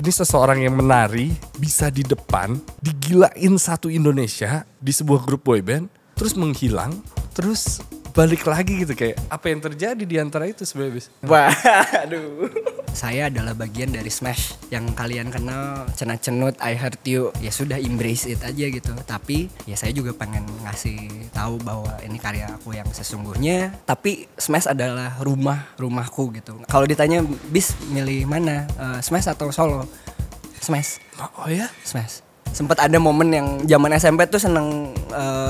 Ini seseorang yang menari bisa di depan, digilain satu Indonesia di sebuah grup boyband, terus menghilang, terus balik lagi gitu. Kayak apa yang terjadi di antara itu sebenarnya, Bis? Waduh. Saya adalah bagian dari Smash yang kalian kenal, cenat-cenut, I Heart You. Ya sudah, embrace it aja gitu. Tapi ya saya juga pengen ngasih tahu bahwa ini karya aku yang sesungguhnya. Tapi Smash adalah rumahku gitu. Kalau ditanya Bis milih mana, Smash atau solo? Smash. Oh ya? Smash. Sempet ada momen yang zaman SMP tuh seneng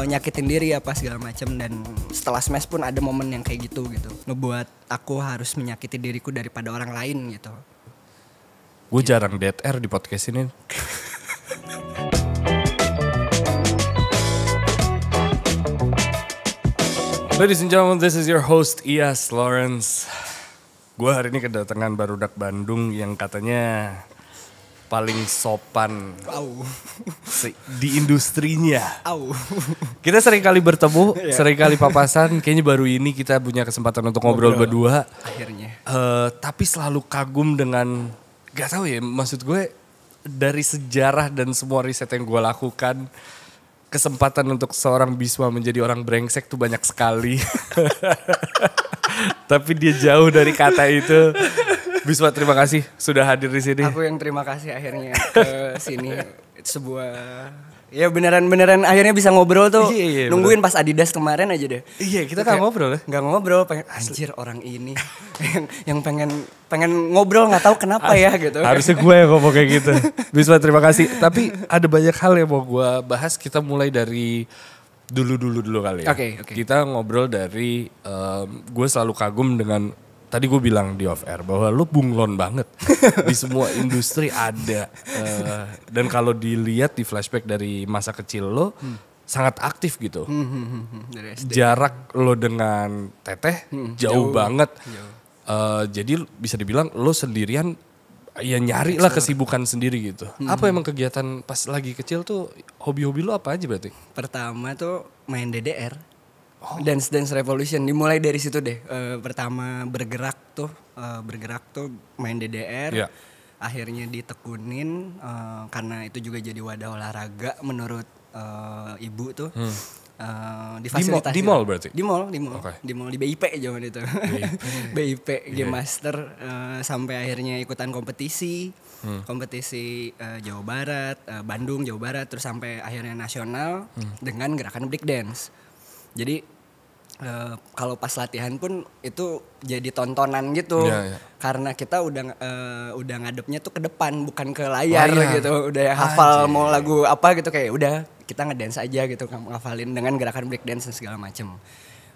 nyakitin diri apa segala macem, dan setelah Smash pun ada momen yang kayak gitu ngebuat aku harus menyakiti diriku daripada orang lain gitu. Gue jarang dead air di podcast ini. Ladies and gentlemen, this is your host Iyas Lawrence. Gue hari ini kedatangan barudak Bandung yang katanya paling sopan di industrinya. Kita sering kali bertemu, sering kali papasan. Kayaknya baru ini kita punya kesempatan untuk ngobrol berdua. Akhirnya. Tapi selalu kagum dengan, gak tahu ya, maksud gue dari sejarah dan semua riset yang gue lakukan, kesempatan untuk seorang Bisma menjadi orang brengsek tuh banyak sekali. Tapi dia jauh dari kata itu. Bisma, terima kasih sudah hadir di sini. Aku yang terima kasih akhirnya ke sini. Sebuah ya beneran akhirnya bisa ngobrol tuh. Iya, nungguin bener. Pas Adidas kemarin aja deh. Iya, kita gak ngobrol ya. Gak ngobrol, pengen anjir orang ini yang pengen ngobrol nggak tahu kenapa ya gitu. Harusnya gue yang ngomong kayak gitu. Bisma, terima kasih. Tapi ada banyak hal yang mau gue bahas. Kita mulai dari dulu kali ya. Oke. Kita ngobrol dari gue selalu kagum dengan, tadi gue bilang di off air bahwa lo bunglon banget. Di semua industri ada. Dan kalau dilihat di flashback dari masa kecil lo, sangat aktif gitu. Jarak lo dengan Teteh jauh banget. Jadi bisa dibilang lo sendirian, ya nyari lah kesibukan sendiri gitu. Apa emang kegiatan pas lagi kecil tuh, hobi-hobi lo apa aja berarti? Pertama tuh main DDR. Dance Revolution dimulai dari situ deh. Pertama bergerak tuh main DDR. Yeah. Akhirnya ditekunin karena itu juga jadi wadah olahraga menurut ibu tuh. Difasilitasi. Di mall berarti? Di mall. Okay. Di mall di BIP zaman itu. BIP Game Master sampai akhirnya ikutan kompetisi. Kompetisi Jawa Barat, Bandung, Jawa Barat, terus sampai akhirnya nasional dengan gerakan breakdance. Jadi kalau pas latihan pun itu jadi tontonan gitu, karena kita udah ngadepnya tuh ke depan bukan ke layar gitu, udah hafal mau lagu apa gitu, kayak udah kita ngedance aja gitu, ngafalin dengan gerakan breakdance dan segala macem.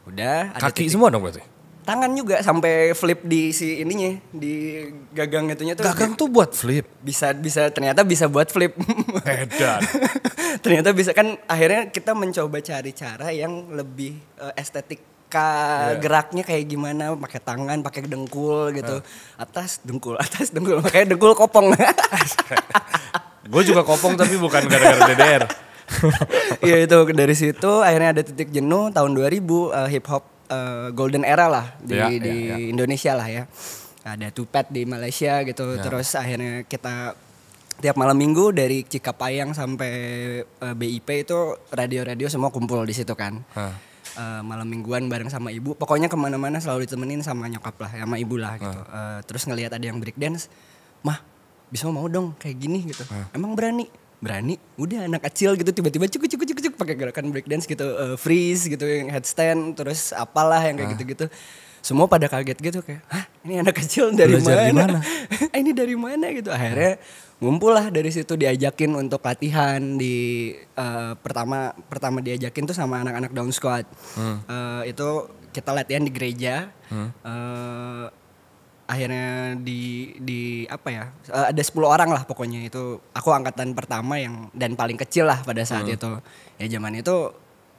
Udah ada kaki semua dong berarti? Tangan juga sampai flip di si ininya, di gagang itunya tuh. Gagang tuh buat flip? Bisa ternyata bisa buat flip. Edan. Ternyata bisa, kan akhirnya kita mencoba cari cara yang lebih estetika geraknya kayak gimana, pakai tangan, pakai dengkul gitu. Atas dengkul, pakai dengkul kopong. Gue juga kopong tapi bukan gara-gara DDR. Iya, itu dari situ akhirnya ada titik jenuh tahun 2000, hip hop golden era lah di Indonesia lah ya. Ada Tupat di Malaysia gitu. Terus akhirnya kita tiap malam minggu dari Cikapayang sampai BIP itu radio-radio semua kumpul di situ kan. Malam mingguan bareng sama ibu. Pokoknya kemana-mana selalu ditemenin sama nyokap lah, sama ibu lah gitu. Terus ngelihat ada yang breakdance, mah bisa mau dong kayak gini gitu. Emang berani, udah anak kecil gitu tiba-tiba cuk pakai gerakan breakdance gitu, freeze gitu, yang headstand, terus apalah yang kayak gitu-gitu. Semua pada kaget gitu kayak, hah ini anak kecil dari mana? Ini dari mana gitu. Akhirnya ngumpul lah dari situ, diajakin untuk latihan di pertama diajakin tuh sama anak-anak Down Squad. Itu kita latihan di gereja. Akhirnya di apa ya, ada 10 orang lah pokoknya. Itu aku angkatan pertama yang dan paling kecil lah pada saat itu. Ya zaman itu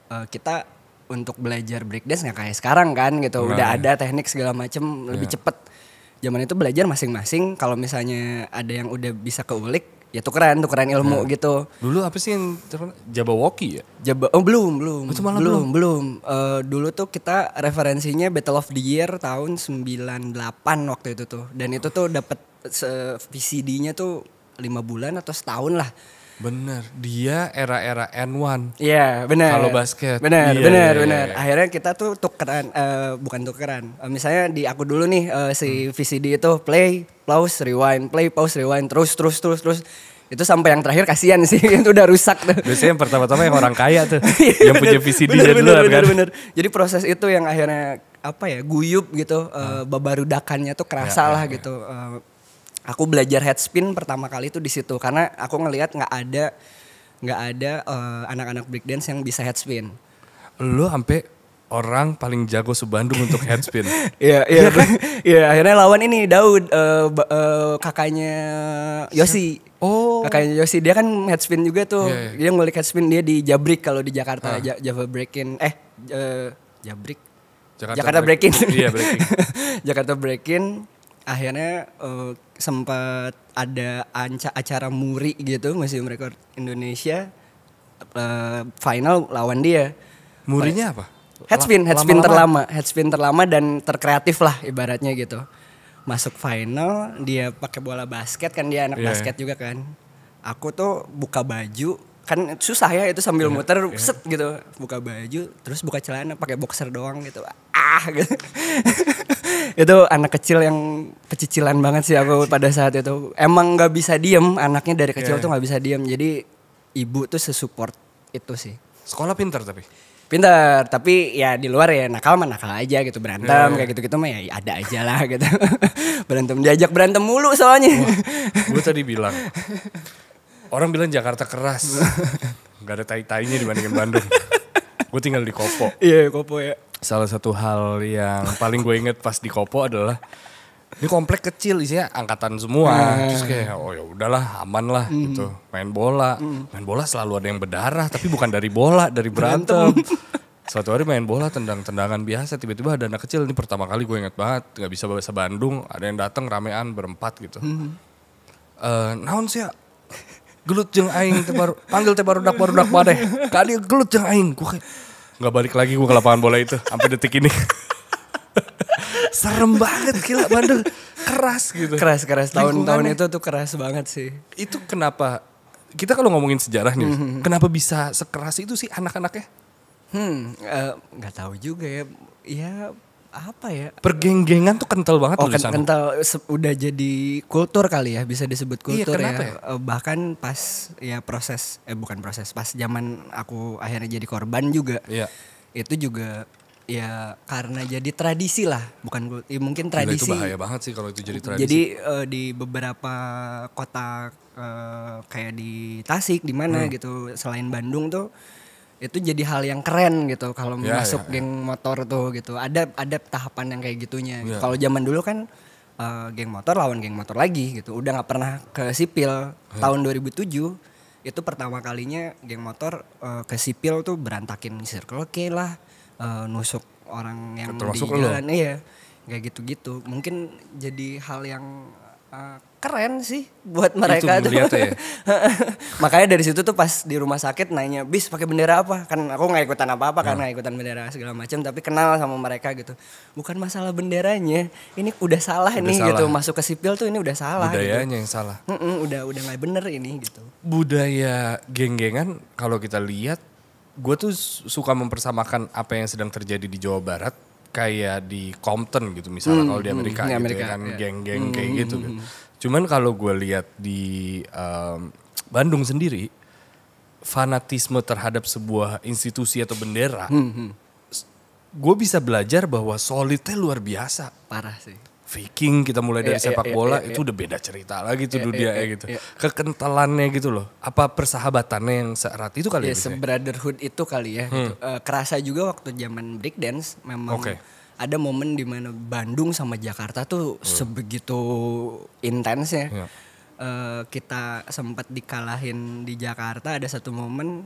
kita untuk belajar breakdance nggak kayak sekarang kan gitu. Udah ada teknik segala macem, lebih cepet. Zaman itu belajar masing-masing. Kalau misalnya ada yang udah bisa keulik, ya tukeran ilmu gitu. Dulu apa sih yang Jabberwocky ya? Belum. Itu malah belum. Dulu tuh kita referensinya Battle of the Year tahun 98 waktu itu tuh. Dan itu tuh dapat VCD-nya tuh 5 bulan atau setahun lah. Bener, dia era-era N1. Iya, benar. Kalau basket. Benar, Iya, benar, iya, benar. iya. Akhirnya kita tuh tukeran, bukan tukeran. Misalnya di aku dulu nih si VCD itu play, pause, rewind, play, pause, rewind, terus. Itu sampai yang terakhir kasihan sih, itu udah rusak tuh. Biasanya yang pertama-tama yang orang kaya tuh, yang punya VCD-nya duluan kan. Bener. Jadi proses itu yang akhirnya guyup gitu, babarudakannya tuh kerasa lah gitu. Aku belajar head spin pertama kali itu di situ karena aku ngelihat nggak ada anak-anak breakdance yang bisa head spin. Lu sampai orang paling jago se-Bandung untuk head spin. Iya. Iya, akhirnya lawan ini Daud, kakaknya Yosi. Oh. Kakaknya Yosi dia kan head spin juga tuh. Yeah. Dia ngulik head spin, dia di Jabrik kalau di Jakarta, Java Breakin. Jabrik. Jakarta Breakin. Iya, breaking. Jakarta Breakin. Akhirnya sempat ada acara Muri gitu, Museum Record Indonesia, final lawan dia. Murinya apa? Head spin terlama dan terkreatif lah ibaratnya gitu. Masuk final, dia pakai bola basket kan, dia anak basket juga kan. Aku tuh buka baju, kan susah ya itu sambil muter set gitu. Buka baju, terus buka celana pakai boxer doang gitu. Gitu. Itu anak kecil yang pecicilan banget sih aku pada saat itu. Emang nggak bisa diem, anaknya dari kecil tuh nggak bisa diem. Jadi ibu tuh sesupport itu sih. Sekolah pintar tapi? Pintar, tapi ya di luar ya nakal aja gitu, berantem kayak gitu-gitu mah ya ada aja lah gitu. Diajak berantem mulu soalnya. Gue tadi bilang, orang bilang Jakarta keras, gak ada tai-tainya dibandingin Bandung. Gue tinggal di Kopo. Iya, Kopo ya. Salah satu hal yang paling gue inget pas di Kopo adalah ini komplek kecil isinya angkatan semua. Terus kayak oh ya udahlah aman lah gitu. Main bola selalu ada yang berdarah tapi bukan dari bola, dari berantem. Suatu hari main bola tendang-tendangan biasa, tiba-tiba ada anak kecil, ini pertama kali gue inget banget, gak bisa bahasa Bandung, ada yang datang ramean berempat gitu. Naon sih ya? Gelut jeung aing teh baru panggil teh barudak badeh. Kali gelut jeung aing. Gue kayak enggak balik lagi gue ke lapangan bola itu sampai detik ini. Serem banget gila Bandung. Keras gitu. Keras tahun-tahun itu tuh keras banget sih. Itu kenapa kita kalau ngomongin sejarah nih, kenapa bisa sekeras itu sih anak-anaknya? Nggak tahu juga ya. Ya apa ya? Pergeng-gengan tuh kental banget di sana. Kental udah jadi kultur kali ya, bisa disebut kultur ya. Bahkan pas ya pas zaman aku akhirnya jadi korban juga. Iya. Itu juga ya karena jadi tradisi lah, bukan mungkin tradisi. Gila, itu bahaya banget sih kalau itu jadi tradisi. Jadi di beberapa kota kayak di Tasik di mana gitu selain Bandung tuh itu jadi hal yang keren gitu kalau masuk geng motor tuh gitu. Ada tahapan yang kayak gitunya. Gitu. Kalau zaman dulu kan geng motor lawan geng motor lagi gitu. Udah nggak pernah ke sipil. Tahun 2007 itu pertama kalinya geng motor ke sipil tuh berantakin Circle K lah, nusuk orang yang di jalan. Iya, kayak gitu-gitu. Mungkin jadi hal yang keren sih buat mereka tuh. Ya. Makanya dari situ tuh pas di rumah sakit nanya, "Bis pakai bendera apa?" Kan aku nggak ikutan apa-apa karena ikutan bendera segala macam, tapi kenal sama mereka gitu. Bukan masalah benderanya, ini udah salah gitu. Masuk ke sipil tuh ini udah salah. Budayanya gitu. yang salah. Udah nggak bener ini gitu. Budaya geng-gengan kalau kita lihat, gue tuh suka mempersamakan apa yang sedang terjadi di Jawa Barat kayak di Compton gitu misalnya kalau di Amerika gitu Amerika, ya kan geng-geng kayak gitu. Cuman kalau gue lihat di Bandung sendiri, fanatisme terhadap sebuah institusi atau bendera, gue bisa belajar bahwa solidnya luar biasa. Parah sih. Viking kita mulai dari sepak bola itu udah beda cerita lagi tuh dunia gitu. Kekentalannya gitu loh. Apa persahabatannya yang seerat itu kali ya? Brotherhood itu kali ya. Gitu. Kerasa juga waktu zaman breakdance memang ada momen di mana Bandung sama Jakarta tuh sebegitu intensnya. Kita sempat dikalahin di Jakarta, ada satu momen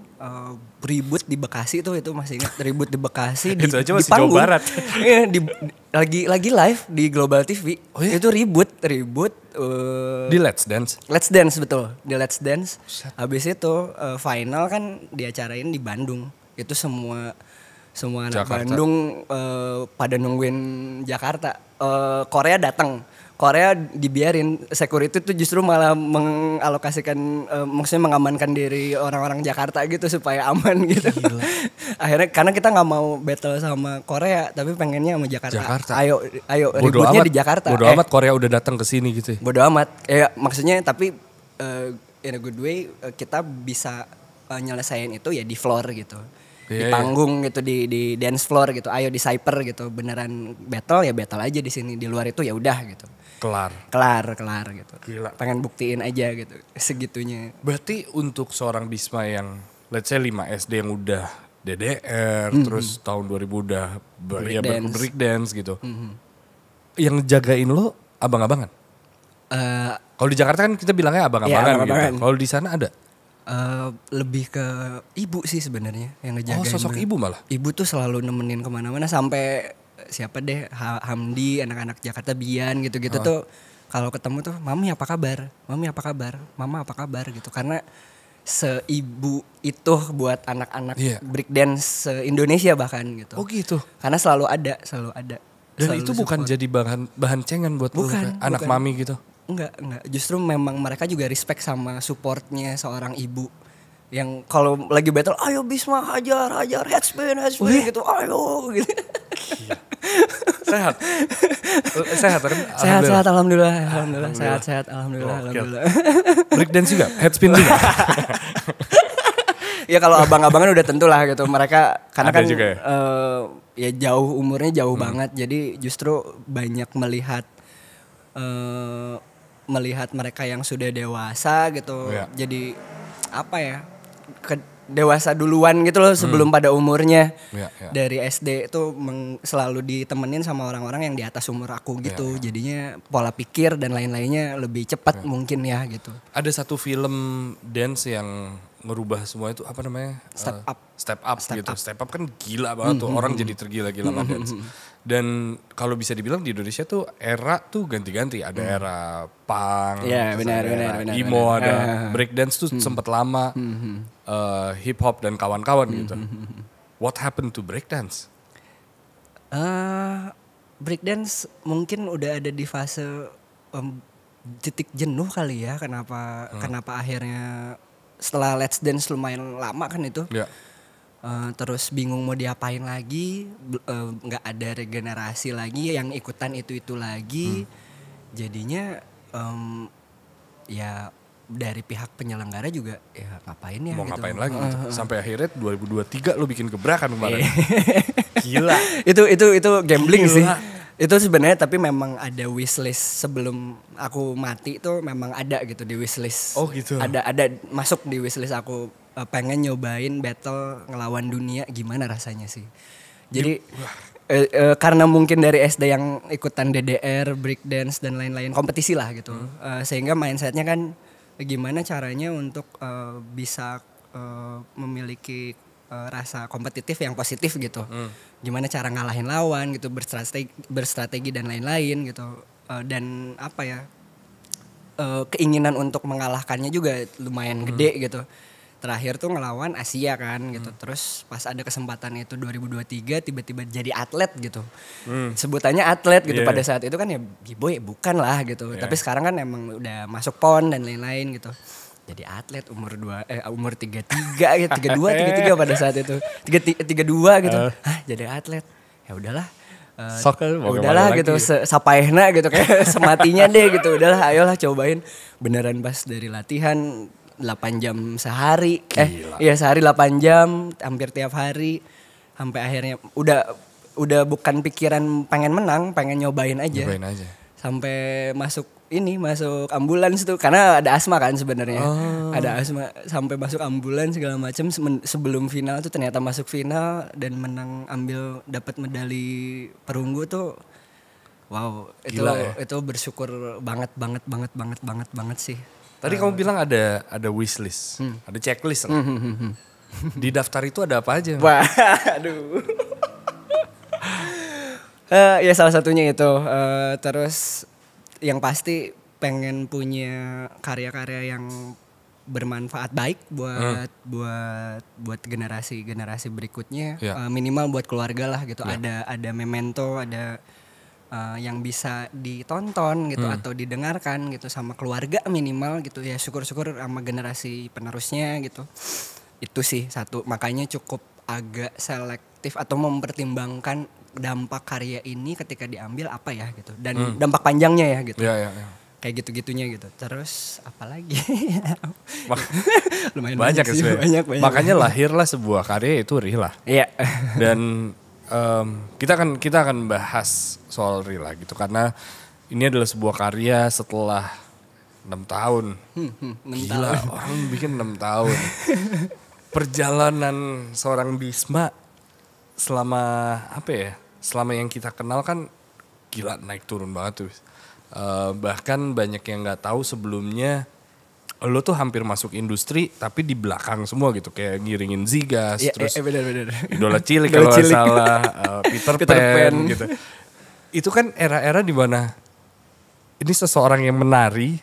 ribut di Bekasi tuh, itu masih ingat, ribut di Bekasi di, itu aja masih di panggung. Jawa Barat. lagi live di Global TV. Oh iya? Itu ribut di Let's Dance. Let's Dance betul, di Let's Dance. Habis itu final kan diacarain di Bandung. Itu semua anak Jakarta. Bandung pada nungguin Jakarta. Korea datang. Korea dibiarin, security tuh justru malah mengalokasikan, maksudnya mengamankan diri orang-orang Jakarta gitu supaya aman gitu. Akhirnya karena kita nggak mau battle sama Korea, tapi pengennya sama Jakarta. Ayo ributnya di Jakarta. Bodo amat Korea udah datang ke sini gitu. Bodo amat, maksudnya tapi in a good way kita bisa nyelesain itu ya di floor gitu. Di panggung gitu, di dance floor gitu, ayo di cyper gitu, beneran battle ya battle aja di sini, di luar itu ya udah gitu. Kelar gitu. Gila. Pengen buktiin aja gitu, segitunya. Berarti untuk seorang Bisma yang let's say 5 SD yang udah DDR, terus tahun 2000 udah break dance gitu. Yang jagain lo abang-abangan? Kalau di Jakarta kan kita bilangnya abang-abangan gitu. Kalau di sana ada? Lebih ke ibu sih sebenarnya yang ngejagain. Sosok ibu malah? Ibu tuh selalu nemenin kemana-mana sampai siapa deh, Hamdi, anak-anak Jakarta, Bian gitu-gitu tuh kalau ketemu tuh, Mami apa kabar, Mama apa kabar gitu. Karena seibu itu buat anak-anak breakdance se-Indonesia bahkan gitu. Oh gitu? Karena selalu ada. Dan selalu itu bukan support. Jadi bahan cengan buat anak mami gitu? Enggak. Justru memang mereka juga respect sama supportnya seorang ibu. Yang kalau lagi battle, ayo Bisma hajar, headspin gitu, ayo gitu. Sehat alhamdulillah. Sehat alhamdulillah. Breakdance juga, headspin juga. Ya kalau abang-abangan udah tentulah gitu. Mereka karena ada kan juga ya jauh umurnya jauh banget. Jadi justru banyak melihat mereka yang sudah dewasa gitu. Jadi apa ya? Dewasa duluan gitu loh sebelum pada umurnya. Dari SD itu selalu ditemenin sama orang-orang yang di atas umur aku gitu. Jadinya pola pikir dan lain-lainnya lebih cepat mungkin ya gitu. Ada satu film dance yang ngerubah semua itu apa namanya? Step Up gitu. Step Up kan gila banget tuh. Orang jadi tergila-gila sama dance. Dan kalau bisa dibilang di Indonesia tuh era tuh ganti-ganti. Ada era punk, benar, emo, ada breakdance tuh sempat lama. Hip hop dan kawan-kawan gitu. What happened to breakdance? Breakdance mungkin udah ada di fase titik jenuh kali ya. Kenapa akhirnya setelah Let's Dance lumayan lama kan itu. Terus bingung mau diapain lagi, nggak ada regenerasi lagi, yang ikutan itu lagi. Jadinya ya dari pihak penyelenggara juga ya ngapain ya mau gitu. Ngapain lagi gitu. Sampai akhirnya 2023 lo bikin gebrakan kemarin. Gila. Itu gambling sih. Itu sebenarnya tapi memang ada wishlist sebelum aku mati tuh memang ada gitu di wishlist. Oh gitu. Ada masuk di wishlist aku, pengen nyobain battle ngelawan dunia gimana rasanya sih. Jadi karena mungkin dari SD yang ikutan DDR, breakdance dan lain-lain kompetisi lah gitu. Sehingga mindsetnya kan gimana caranya untuk bisa memiliki rasa kompetitif yang positif gitu. Gimana cara ngalahin lawan gitu, berstrategi dan lain-lain gitu. Dan apa ya, keinginan untuk mengalahkannya juga lumayan gede gitu. Terakhir tuh ngelawan Asia kan gitu. Terus pas ada kesempatan itu 2023 tiba-tiba jadi atlet gitu. Sebutannya atlet gitu pada saat itu kan ya B-boy bukan lah gitu. Tapi sekarang kan emang udah masuk PON dan lain-lain gitu. Jadi atlet umur 33 gitu, 32 pada saat itu. 32 gitu. Jadi atlet. Ya udahlah. Udahlah gitu, sapaehna gitu kayak sematinya deh gitu. Udahlah ayolah cobain. Beneran pas dari latihan 8 jam sehari. Sehari 8 jam hampir tiap hari. Sampai akhirnya udah bukan pikiran pengen menang, pengen nyobain aja. Sampai masuk ambulans tuh karena ada asma kan sebenarnya. Ada asma sampai masuk ambulans segala macam sebelum final tuh ternyata masuk final dan menang, dapat medali perunggu tuh. Wow, itu bersyukur banget sih. Tadi kamu bilang ada wishlist, ada checklist lah. Di daftar itu ada apa aja? Waduh. Ya salah satunya itu. Terus yang pasti pengen punya karya-karya yang bermanfaat baik buat generasi berikutnya. Minimal buat keluarga lah gitu. Ada memento, ada yang bisa ditonton gitu atau didengarkan gitu sama keluarga minimal gitu ya, syukur-syukur sama generasi penerusnya gitu. Itu sih satu, makanya cukup agak selektif atau mempertimbangkan dampak karya ini ketika diambil apa ya gitu, dan dampak panjangnya ya gitu. Ya. Kayak gitu-gitunya gitu. Terus apalagi? Lumayan Banyak sih, ya. banyak. Makanya lahirlah sebuah karya itu Rila. Iya. Dan kita akan bahas soal Rila gitu karena ini adalah sebuah karya setelah 6 tahun. 6 Gila, tahun. orang bikin 6 tahun. Perjalanan seorang Bisma selama apa ya? Selama yang kita kenal kan gila, naik turun banget tuh. Bahkan banyak yang nggak tahu sebelumnya lo tuh hampir masuk industri tapi di belakang semua gitu, kayak ngiringin Zigas, terus bener. Idola Cilik kalau nggak salah, Peter Pan gitu. Itu kan era-era di mana ini seseorang yang menari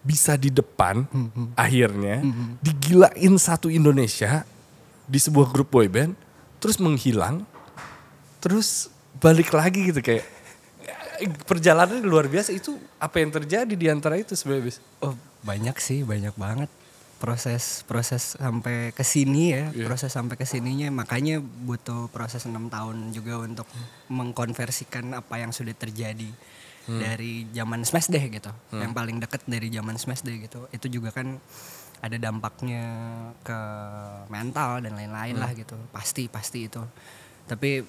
bisa di depan akhirnya digilain satu Indonesia di sebuah grup boyband, terus menghilang, terus balik lagi gitu, kayak perjalanan luar biasa. Itu apa yang terjadi di antara itu sebenarnya? Oh, banyak sih, banyak banget proses sampai ke sini ya. Proses sampai ke sininya makanya butuh proses 6 tahun juga untuk mengkonversikan apa yang sudah terjadi dari zaman Smash Day gitu. Yang paling deket dari zaman Smash Day gitu. Itu juga kan ada dampaknya ke mental dan lain-lain lah gitu. Pasti itu. Tapi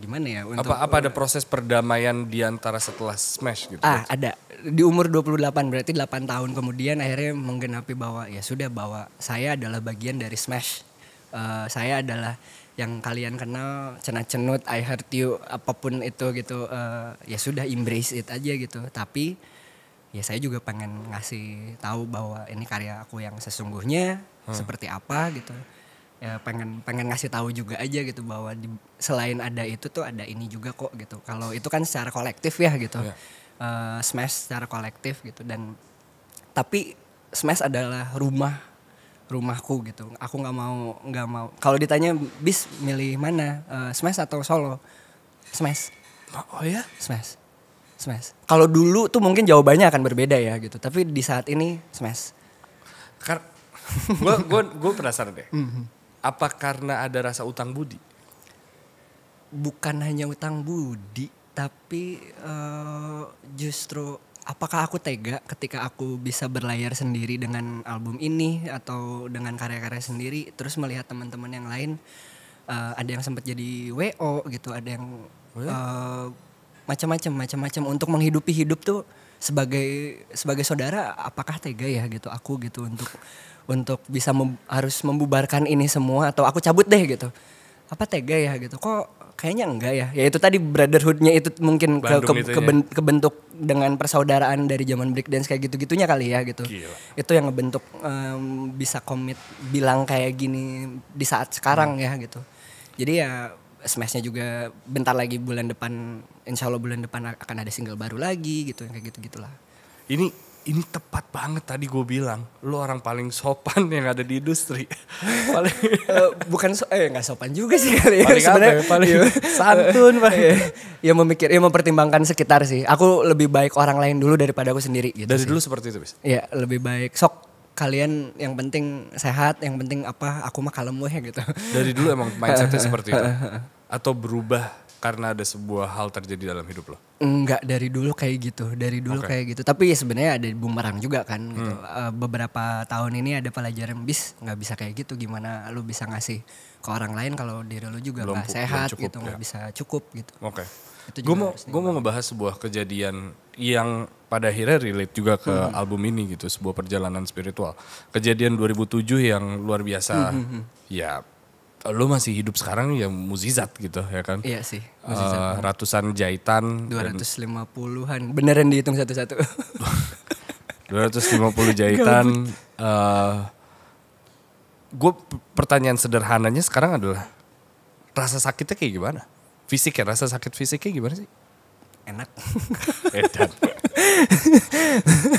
gimana ya untuk Apa ada proses perdamaian di antara setelah Smash gitu? Ada. Di umur 28 berarti 8 tahun kemudian akhirnya menggenapi bahwa ya sudah, bahwa saya adalah bagian dari Smash. Saya adalah yang kalian kenal cenat-cenut, I Heart You, apapun itu gitu. Ya sudah, embrace it aja gitu. Tapi ya saya juga pengen ngasih tahu bahwa ini karya aku yang sesungguhnya seperti apa gitu. Ya pengen ngasih tahu juga aja gitu bahwa selain ada itu tuh ada ini juga kok gitu. Kalau itu kan secara kolektif ya gitu. Smash secara kolektif gitu, dan tapi Smash adalah rumahku gitu. Aku nggak mau kalau ditanya Bis milih mana, Smash atau solo? Smash. Oh ya? Smash. Kalau dulu tuh mungkin jawabannya akan berbeda ya gitu, tapi di saat ini Smash. Gue penasaran deh. Apa karena ada rasa utang budi? Bukan hanya utang budi, tapi justru apakah aku tega ketika aku bisa berlayar sendiri dengan album ini atau dengan karya-karya sendiri, terus melihat teman-teman yang lain ada yang sempat jadi WO gitu, ada yang macam-macam untuk menghidupi hidup tuh sebagai saudara. Apakah tega ya gitu aku gitu untuk bisa harus membubarkan ini semua, atau aku cabut deh gitu. Apa tega ya gitu, kok kayaknya enggak ya. Ya itu tadi brotherhood-nya itu mungkin kebentuk dengan persaudaraan dari zaman breakdance kayak gitu-gitunya kali ya gitu. Gila. Itu yang ngebentuk bisa komit bilang kayak gini di saat sekarang ya gitu. Jadi ya Smash-nya juga bentar lagi bulan depan, insya Allah bulan depan akan ada single baru lagi gitu, kayak gitu-gitulah. Ini tepat banget tadi gue bilang, lo orang paling sopan yang ada di industri. Bukan nggak sopan juga sih kali ya. Paling sebenarnya paling santun pak. Ya mempertimbangkan sekitar sih. Aku lebih baik orang lain dulu daripada aku sendiri gitu. Dari sih. Dulu seperti itu Bis? Iya, lebih baik sok kalian, yang penting sehat, yang penting apa, aku mah kalem weh gitu. Dari dulu emang mindsetnya seperti itu? Atau berubah karena ada sebuah hal terjadi dalam hidup lo? Enggak, dari dulu kayak gitu. Kayak gitu. Tapi ya sebenarnya ada bumerang juga kan gitu. Beberapa tahun ini ada pelajaran, Bis nggak bisa kayak gitu. Gimana lu bisa ngasih ke orang lain kalau diri lu juga nggak sehat cukup, gitu, nggak bisa cukup gitu. Oke. Gue mau ngebahas sebuah kejadian yang pada akhirnya relate juga ke album ini gitu, sebuah perjalanan spiritual. Kejadian 2007 yang luar biasa. Ya, lo masih hidup sekarang ya muzizat gitu ya kan? Iya sih. Ratusan jahitan. 250-an. Beneran dihitung satu-satu. 250 jahitan. Gue pertanyaan sederhananya sekarang adalah rasa sakitnya kayak gimana? Fisiknya, rasa sakit fisiknya gimana sih? Enak. Edan.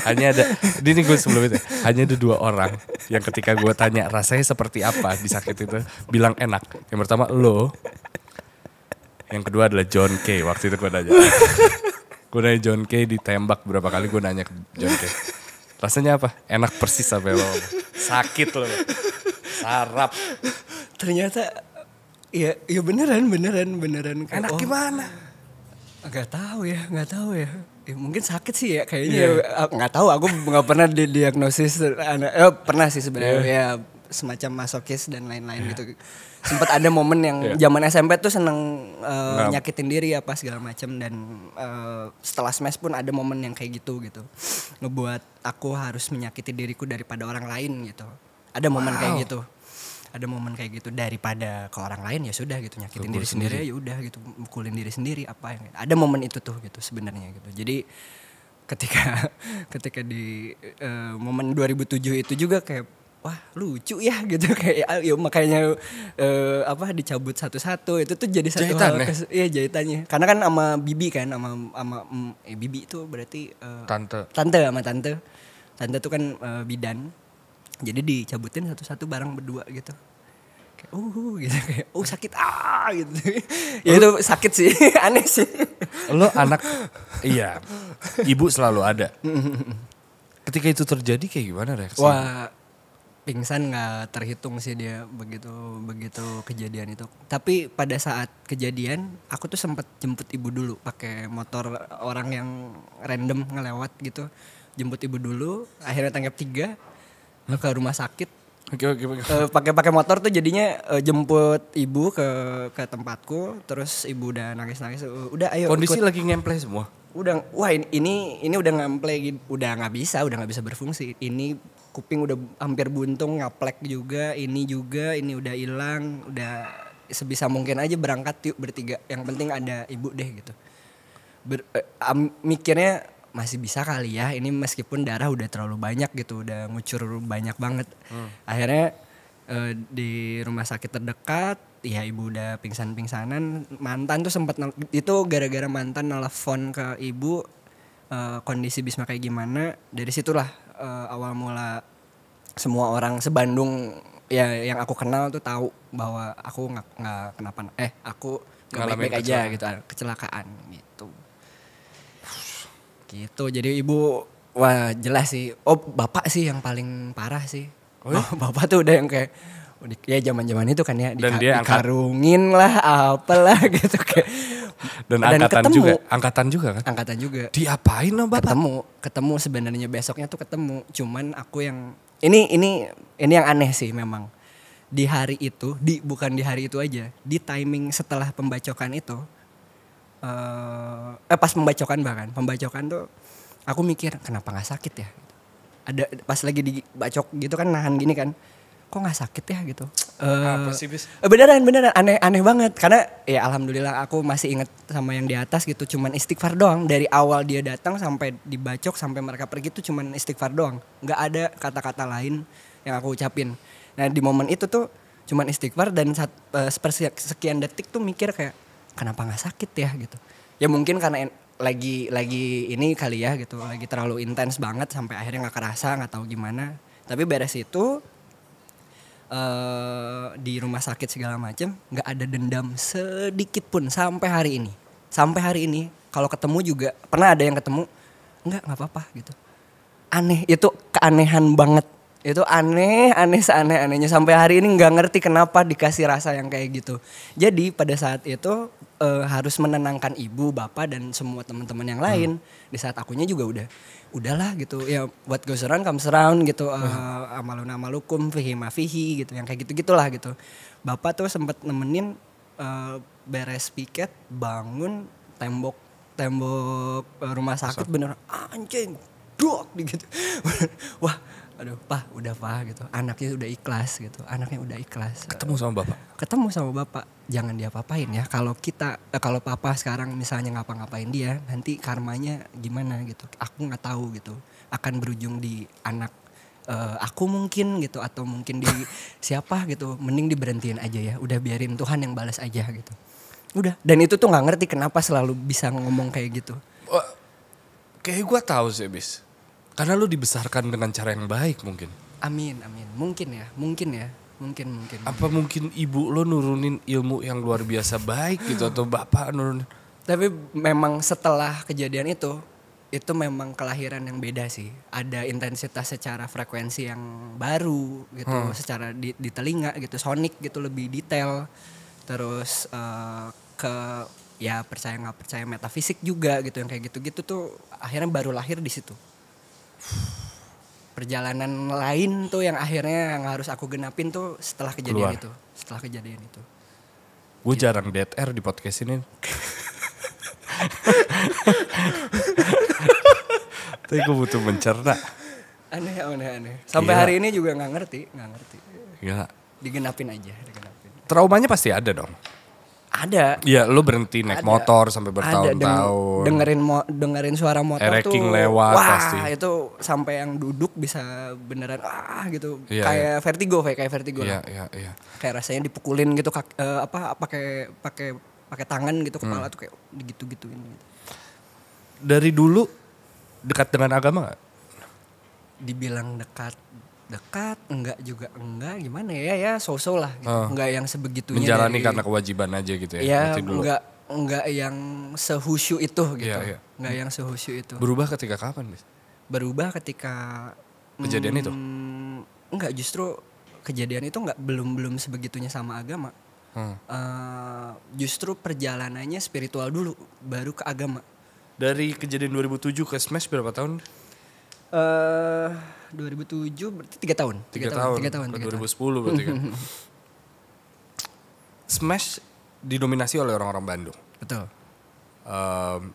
Hanya ada, ini gue sebelum itu, hanya ada 2 orang yang ketika gue tanya rasanya seperti apa di sakit itu, bilang enak. Yang pertama lo, Yang kedua adalah John Kay. Waktu itu gue nanya. Gue nanya John Kay ditembak berapa kali, gue nanya ke John Kay. Rasanya apa? Enak persis sampai lo. Sakit lo. Sarap. Ternyata ya beneran. Kayak, Enak gimana? Nggak tahu ya. Ya, mungkin sakit sih ya kayaknya. Nggak tahu, aku nggak pernah didiagnosis. Pernah sih sebenarnya ya semacam masokis dan lain-lain gitu. Sempat ada momen yang zaman SMP tuh seneng nyakitin diri apa segala macam, dan setelah smash pun ada momen yang kayak gitu ngebuat aku harus menyakiti diriku daripada orang lain gitu. Ada momen kayak gitu. Ada momen kayak gitu, daripada ke orang lain ya sudah gitu, nyakitin diri sendiri ya udah gitu, mukulin diri sendiri apa yang ada momen itu tuh gitu sebenarnya gitu. Jadi ketika di momen 2007 itu juga kayak wah lucu ya gitu, kayak ya makanya dicabut satu-satu itu tuh jadi satu jahitan, hal iya jahitannya, karena kan sama Bibi kan sama Bibi itu berarti tante tuh kan bidan, jadi dicabutin satu-satu bareng berdua gitu kayak gitu kayak sakit gitu ya itu sakit sih aneh sih. Lo anak iya, ibu selalu ada. Ketika itu terjadi kayak gimana reaksi? Wah, pingsan nggak terhitung sih dia begitu kejadian itu. Tapi pada saat kejadian aku tuh sempat jemput ibu dulu pakai motor orang yang random ngelewat gitu. Jemput ibu dulu, akhirnya tanggap 3 ke rumah sakit. Oke. Pakai motor tuh jadinya jemput ibu ke tempatku, terus ibu udah nangis udah ayo kondisi ikut. lagi ngemple semua. Udah wah ini udah ngemple, udah nggak bisa berfungsi. Ini kuping udah hampir buntung, ngaplek juga, ini udah hilang, udah sebisa mungkin aja berangkat yuk bertiga. Yang penting ada ibu deh gitu. Mikirnya masih bisa kali ya, ini meskipun darah udah terlalu banyak gitu, udah ngucur banyak banget. Akhirnya di rumah sakit terdekat, ya ibu udah pingsanan. Mantan tuh sempat itu gara-gara mantan nelfon ke ibu kondisi Bisma kayak gimana. Dari situlah awal mula semua orang sebandung ya yang aku kenal tuh tahu bahwa aku nggak kenapa, aku nggak baik-baik aja gitu, kecelakaan gitu. Gitu, jadi ibu wah jelas sih. Bapak sih yang paling parah sih. Bapak tuh udah yang kayak ya zaman-zaman itu kan ya, dikarungin lah apalah gitu kayak. Dan angkatan juga kan? Angkatan juga. Diapain lo bapak? Ketemu sebenarnya besoknya tuh ketemu. Cuman aku yang ini yang aneh sih memang. Di hari itu, bukan di hari itu aja, di timing setelah pembacokan itu. Pas pembacokan tuh aku mikir kenapa nggak sakit ya, ada pas lagi dibacok gitu kan, nahan gini kan, kok nggak sakit ya gitu. Apa sih bis? Beneran aneh banget, karena ya alhamdulillah aku masih inget sama yang di atas gitu, cuman istighfar doang dari awal dia datang sampai dibacok sampai mereka pergi tuh cuman istighfar doang, nggak ada kata-kata lain yang aku ucapin. Nah di momen itu tuh cuman istighfar, dan sekian detik tuh mikir kayak kenapa nggak sakit ya gitu. Ya mungkin karena lagi ini kali ya gitu, lagi terlalu intens banget sampai akhirnya nggak kerasa, nggak tahu gimana. Tapi beres itu di rumah sakit segala macem nggak ada dendam sedikit pun sampai hari ini kalau ketemu juga pernah ada yang ketemu nggak apa-apa gitu. Aneh, itu keanehan banget. Itu aneh seaneh-anehnya, sampai hari ini nggak ngerti kenapa dikasih rasa yang kayak gitu. Jadi pada saat itu harus menenangkan ibu, bapak dan semua teman-teman yang lain. Di saat akunya juga udahlah gitu ya, what goes around comes around gitu. Amalun amalukum fihi ma fihi gitu, yang kayak gitu-gitulah gitu. Bapak tuh sempet nemenin beres piket, bangun tembok rumah sakit bener anjing dok gitu. Wah, aduh udah gitu, anaknya udah ikhlas. Ketemu sama bapak, jangan diapa-apain ya. Kalau papa sekarang misalnya ngapa-ngapain dia, nanti karmanya gimana gitu, aku nggak tahu gitu, akan berujung di anak aku mungkin gitu, atau mungkin di siapa gitu. Mending diberhentiin aja ya, udah biarin Tuhan yang balas aja gitu. Udah, dan itu tuh nggak ngerti kenapa selalu bisa ngomong kayak gitu. Kayak gue tahu sih bis, karena lu dibesarkan dengan cara yang baik mungkin. Amin, mungkin ya. Mungkin. Apa mungkin ibu lo nurunin ilmu yang luar biasa baik gitu atau bapak nurunin? Tapi memang setelah kejadian itu memang kelahiran yang beda sih. Ada intensitas secara frekuensi yang baru gitu, secara di telinga gitu, sonik gitu lebih detail. Terus ke ya percaya nggak percaya metafisik juga gitu, yang kayak gitu-gitu tuh akhirnya baru lahir di situ. Perjalanan lain tuh yang akhirnya yang harus aku genapin tuh setelah kejadian itu. Gue jarang dead air di podcast ini. Tapi gue butuh mencerna. Aneh. Sampai hari ini juga nggak ngerti. Gila. Digenapin aja. Traumanya pasti ada dong. Ada. Iya, lo berhenti naik motor sampai bertahun-tahun. Dengerin suara motor Ereking tuh. lewat wah, pasti. Itu sampai yang duduk bisa beneran gitu. Iya, kayak vertigo lah. Iya. Kayak rasanya dipukulin gitu pakai tangan gitu kepala tuh kayak gitu-gituin gitu. Dari dulu dekat dengan agama gak? Dibilang dekat enggak juga enggak, gimana ya so-so lah gitu. Enggak yang sebegitunya menjalani karena kewajiban aja gitu ya. Ya enggak yang sehusyuk itu gitu. Iya. Enggak yang sehusyuk itu. Berubah ketika kapan, Bis? Berubah ketika kejadian itu? Enggak, justru kejadian itu belum sebegitunya sama agama. Justru perjalanannya spiritual dulu, baru ke agama. Dari kejadian 2007 ke Smash berapa tahun? 2007 berarti 3 tahun. 3 tahun. Ke 2010 berarti kan. Smash didominasi oleh orang-orang Bandung. Betul.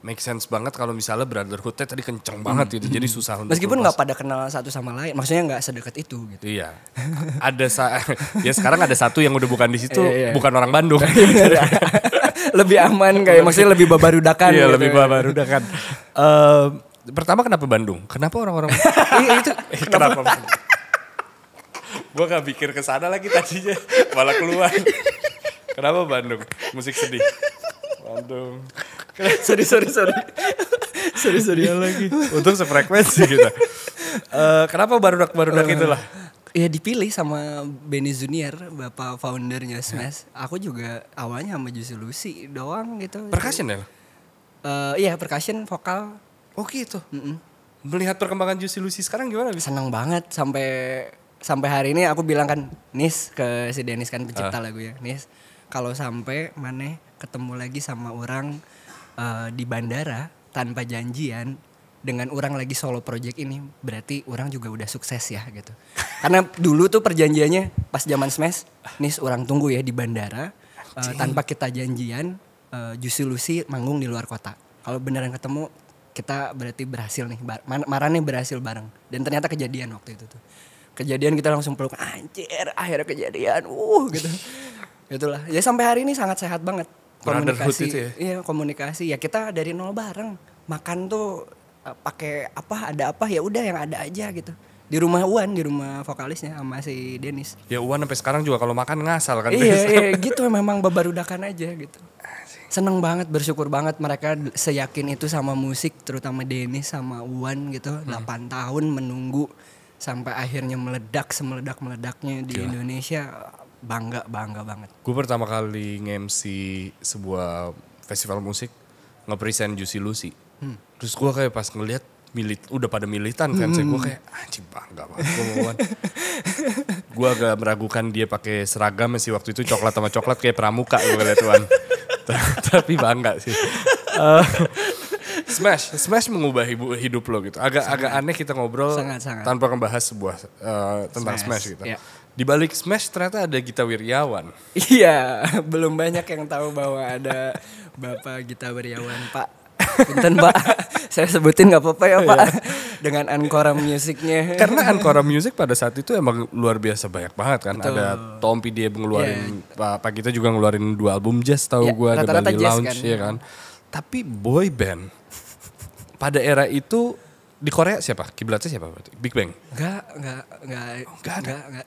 Make sense banget kalau misalnya brotherhood-nya tadi kenceng banget gitu. Jadi susah untuk meskipun nggak pada kenal satu sama lain, maksudnya nggak sedekat itu gitu. Iya. Ya sekarang ada satu yang udah bukan di situ, bukan orang Bandung. Lebih aman kayak maksudnya lebih babarudakan. Iya, gitu. lebih babarudakan. Pertama kenapa Bandung? Kenapa orang-orang itu kenapa? Gue gak pikir ke sana lagi tadinya, malah keluar. Kenapa Bandung? Musik sedih. Bandung. Sorry. Sorry lagi. Untuk sefrekuensi kita. Kenapa barudak itulah? Ya dipilih sama Benny Junior, bapak foundernya Smash. Aku juga awalnya sama Juicy Lucy doang gitu. Percussion ya? Iya, percussion, vokal. Oh gitu. Melihat perkembangan Juicy Lucy sekarang gimana? Seneng banget sampai hari ini aku bilang kan, Nis, ke si Dennis kan pencipta lagu ya. Nis, kalau sampai Maneh ketemu lagi sama orang di bandara tanpa janjian dengan orang lagi solo project ini, berarti orang juga udah sukses ya gitu. Karena dulu tuh perjanjiannya pas zaman Smash, Nis orang tunggu ya di bandara tanpa kita janjian, Juicy Lucy manggung di luar kota. Kalau beneran ketemu kita berarti berhasil nih, Marane berhasil bareng. Dan ternyata kejadian waktu itu tuh. Kejadian kita langsung peluk, anjir akhirnya kejadian, gitu. Itulah, ya sampai hari ini sangat sehat banget. Komunikasi, itu ya? Iya komunikasi, ya kita dari nol bareng. Makan tuh pakai apa, ada apa, ya udah yang ada aja gitu. Di rumah Uwan, di rumah vokalisnya sama si Dennis. Ya Uwan sampai sekarang juga kalau makan ngasal kan. Iya gitu, memang babarudakan aja gitu. Seneng banget, bersyukur banget mereka seyakin itu sama musik, terutama Dennis sama Uwan gitu. 8 tahun menunggu sampai akhirnya meledak semeledak-meledaknya di Indonesia. Bangga banget. Gue pertama kali nge-MC sebuah festival musik, nge-present Juicy Lucy. Terus gue kayak pas ngeliat udah pada militan fansnya, gue kayak anjing bangga banget gue sama Uwan. Gue agak meragukan dia pakai seragam sih waktu itu, coklat sama coklat kayak pramuka gue liat Uwan. Tapi bangga sih. Smash mengubah hidup lo gitu. Agak aneh kita ngobrol sangat. tanpa ngebahas sebuah tentang Smash gitu. Yeah. Di balik Smash ternyata ada Gita Wirjawan. Iya, belum banyak yang tahu bahwa ada Bapak Gita Wirjawan, Pak. Punten Pak, saya sebutin gak apa-apa ya Pak. Dengan Ancora Musicnya. Karena Ancora Music pada saat itu emang luar biasa banyak banget kan. Betul. Ada Tompi dia ngeluarin, Pak Gita juga ngeluarin 2 album jazz tahu gue, ada Bali Lounge kan? Ya kan. Tapi boy band pada era itu di Korea siapa? Kiblatnya siapa berarti? Big Bang? Enggak.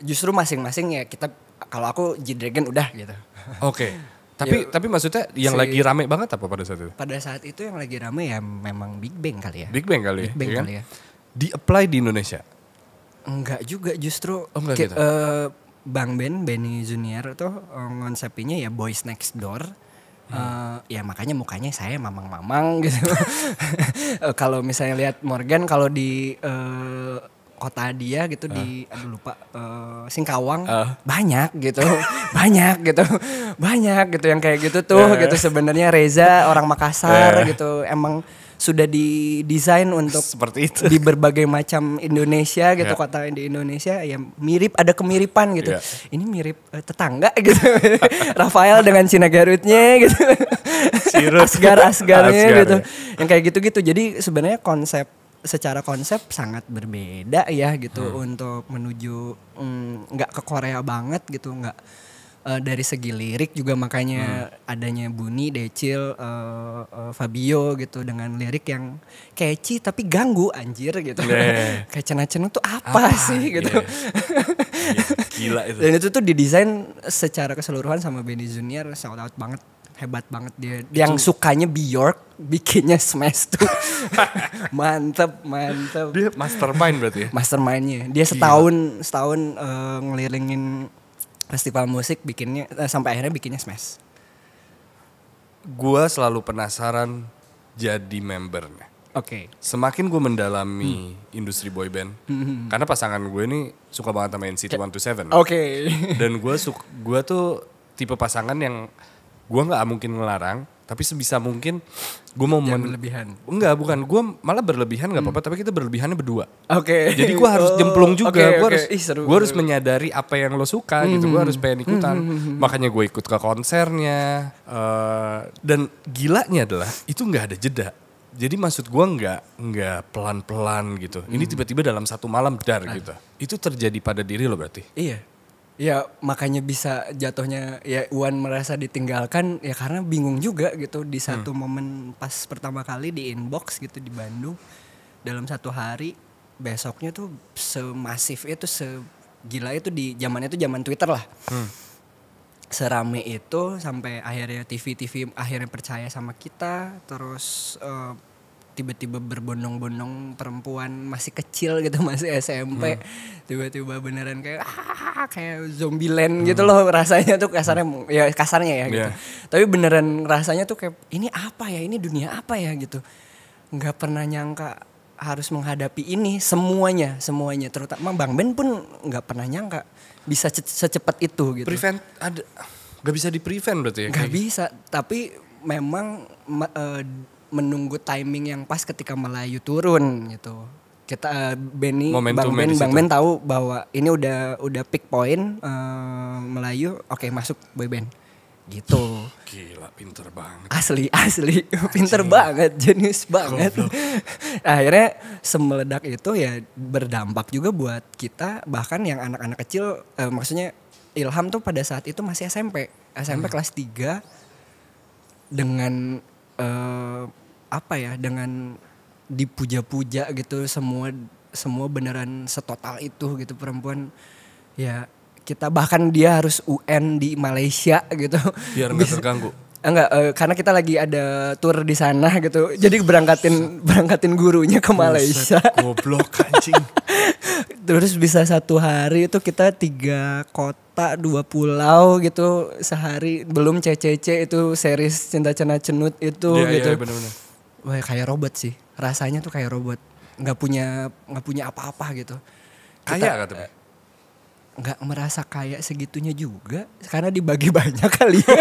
Justru masing-masing ya kita, kalau aku G-Dragon udah gitu. Oke. Tapi maksudnya yang lagi rame banget apa pada saat itu? Pada saat itu yang lagi rame ya memang Big Bang kali ya. Big Bang kali ya. Di-apply di Indonesia? Enggak juga, justru enggak gitu? Bang Benny Junior tuh konsepnya ya boys next door. Ya makanya mukanya saya mamang-mamang gitu. Kalau misalnya lihat Morgan kalau di kota dia gitu di lupa Singkawang banyak gitu. banyak gitu yang kayak gitu tuh gitu. Sebenarnya Reza orang Makassar gitu emang sudah didesain untuk seperti itu di berbagai macam Indonesia gitu, kota di Indonesia ya mirip, ada kemiripan gitu. Ini mirip tetangga gitu. Rafael dengan Cina Garutnya gitu. Asgar-asgarnya gitu. Yang kayak gitu-gitu. Jadi sebenarnya secara konsep sangat berbeda ya gitu untuk menuju nggak ke Korea banget gitu, nggak dari segi lirik juga makanya adanya Buni, Decil, Fabio gitu dengan lirik yang catchy tapi ganggu anjir gitu. Kayak Cena-Cena tuh apa sih gitu. Gila itu. Dan itu tuh didesain secara keseluruhan sama Benny Junior, shout out banget. Hebat banget dia. Yang sukanya Bjork bikinnya Smash tuh. Mantep. Dia mastermind berarti ya? Mastermindnya. Dia setahun ngelilingin festival musik bikinnya sampai akhirnya bikinnya Smash. Gua selalu penasaran jadi membernya. Oke. Semakin gue mendalami industri boyband, karena pasangan gue ini suka banget sama NCT 127. Oke. Dan gue tuh tipe pasangan yang gue nggak mungkin ngelarang, tapi sebisa mungkin gue mau berlebihan. Enggak, bukan. Gue malah berlebihan nggak apa-apa, tapi kita berlebihannya berdua. Oke. Jadi gue harus jemplung juga. Gue harus seru. menyadari apa yang lo suka gitu. Gue harus pengen ikutan. Makanya gue ikut ke konsernya. Dan gilanya adalah itu nggak ada jeda. Jadi maksud gue nggak pelan-pelan gitu. Ini tiba-tiba dalam satu malam dar gitu. Itu terjadi pada diri lo berarti? Iya. Ya makanya bisa jatuhnya ya Wan merasa ditinggalkan ya karena bingung juga gitu di satu momen pas pertama kali di inbox gitu di Bandung dalam satu hari, besoknya tuh semasif itu, segila itu di zamannya itu zaman Twitter lah. Serame itu sampai akhirnya TV akhirnya percaya sama kita, terus tiba-tiba berbondong-bondong perempuan masih kecil gitu, masih SMP, tiba-tiba beneran kayak Zombieland gitu loh rasanya tuh, kasarnya ya gitu. Tapi beneran rasanya tuh kayak ini apa ya, ini dunia apa ya gitu. Nggak pernah nyangka harus menghadapi ini semuanya, terutama Bang Ben pun nggak pernah nyangka bisa secepat itu gitu. Gak bisa di-prevent berarti ya? Gak bisa, tapi memang menunggu timing yang pas ketika Melayu turun gitu. Kita Bang Ben tahu bahwa ini udah peak point Melayu, oke, masuk boyband gitu. Gila, pinter banget. Asli pinter banget, jenius banget. Akhirnya semeledak itu ya berdampak juga buat kita, bahkan yang anak-anak kecil, maksudnya Ilham tuh pada saat itu masih SMP kelas 3 dengan dengan dipuja-puja gitu, semua beneran setotal itu gitu perempuan ya. Kita bahkan dia harus UN di Malaysia gitu biar nggak terganggu. Enggak, karena kita lagi ada tour di sana gitu. Jadi berangkatin gurunya ke Malaysia. Goblok anjing. Terus bisa satu hari itu kita 3 kota 2 pulau gitu sehari, belum CCC itu series Cinta Cena Cenut itu gitu. Iya, bener-bener. Wah, kayak robot sih. Rasanya tuh kayak robot. Nggak punya apa-apa gitu. Kaya katanya. Nggak merasa kaya segitunya juga karena dibagi banyak kali ya.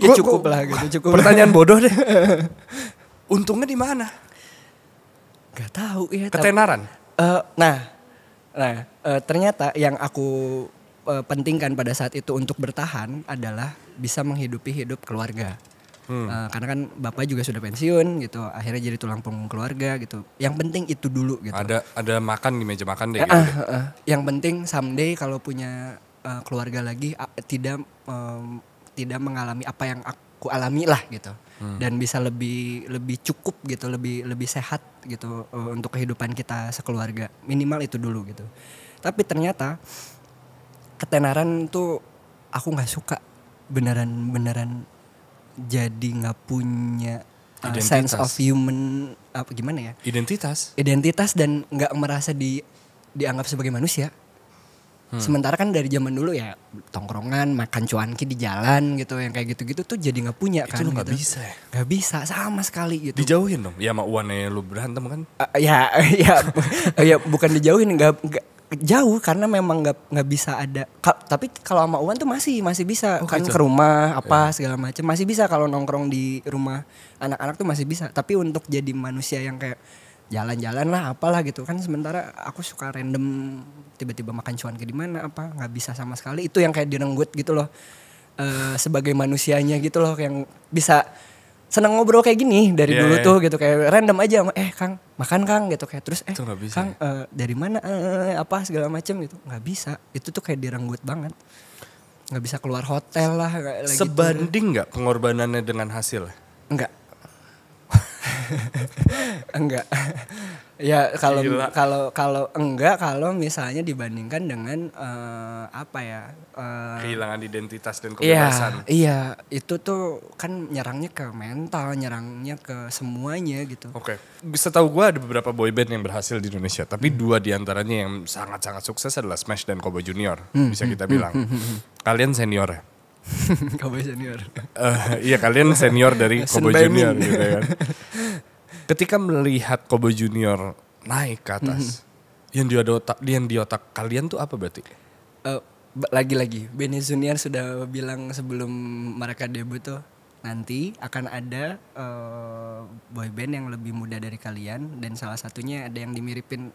Ya cukup lah gitu, cukup. Pertanyaan bodoh deh. Untungnya di mana? Gak tahu ya. Ketenaran. Ternyata yang aku pentingkan pada saat itu untuk bertahan adalah bisa menghidupi hidup keluarga. Karena kan bapak juga sudah pensiun gitu, akhirnya jadi tulang punggung keluarga gitu. Yang penting itu dulu gitu. Ada makan di meja makan deh gitu. Yang penting someday kalau punya keluarga lagi tidak mengalami apa yang aku alami lah gitu. Dan bisa lebih cukup gitu, lebih sehat gitu untuk kehidupan kita sekeluarga. Minimal itu dulu gitu. Tapi ternyata ketenaran tuh aku nggak suka, beneran jadi nggak punya sense of human, apa gimana ya, identitas dan nggak merasa dianggap sebagai manusia. Sementara kan dari zaman dulu ya tongkrongan, makan cuanki di jalan gitu, yang kayak gitu-gitu tuh jadi nggak punya kan. Itu lu gak gitu. bisa ya? Gak bisa sama sekali gitu. Dijauhin dong. Ya sama Uannya lu berantem kan. Ya bukan dijauhin, nggak jauh karena memang nggak bisa ada. Tapi kalau sama Uwan tuh masih bisa kan gitu. ke rumah apa segala macam masih bisa, kalau nongkrong di rumah anak-anak tuh masih bisa. Tapi untuk jadi manusia yang kayak jalan-jalan lah apalah gitu kan, sementara aku suka random tiba-tiba makan cuan ke di mana apa, nggak bisa sama sekali. Itu yang kayak direnggut gitu loh, sebagai manusianya gitu loh, yang bisa seneng ngobrol kayak gini dari dulu tuh gitu, kayak random aja, Kang makan Kang gitu, kayak terus Kang dari mana apa segala macam gitu, nggak bisa. Itu tuh kayak direnggut banget, nggak bisa keluar hotel lah kayak sebanding nggak gitu. Pengorbanannya dengan hasil? Enggak. Enggak. Ya kalau misalnya dibandingkan dengan kehilangan identitas dan kebebasan. Iya, itu tuh kan nyerangnya ke mental, nyerangnya ke semuanya gitu. Oke. Setahu gue ada beberapa boyband yang berhasil di Indonesia, tapi dua diantaranya yang sangat-sangat sukses adalah Smash dan Cowboy Junior. Bisa kita bilang. Kalian senior ya? Cowboy Junior. Iya, kalian senior dari Cowboy Junior gitu kan. Ketika melihat Cowboy Junior naik ke atas, yang di otak kalian tuh apa berarti? Lagi-lagi Benny Junior sudah bilang sebelum mereka debut tuh, nanti akan ada boyband yang lebih muda dari kalian, dan salah satunya ada yang dimiripin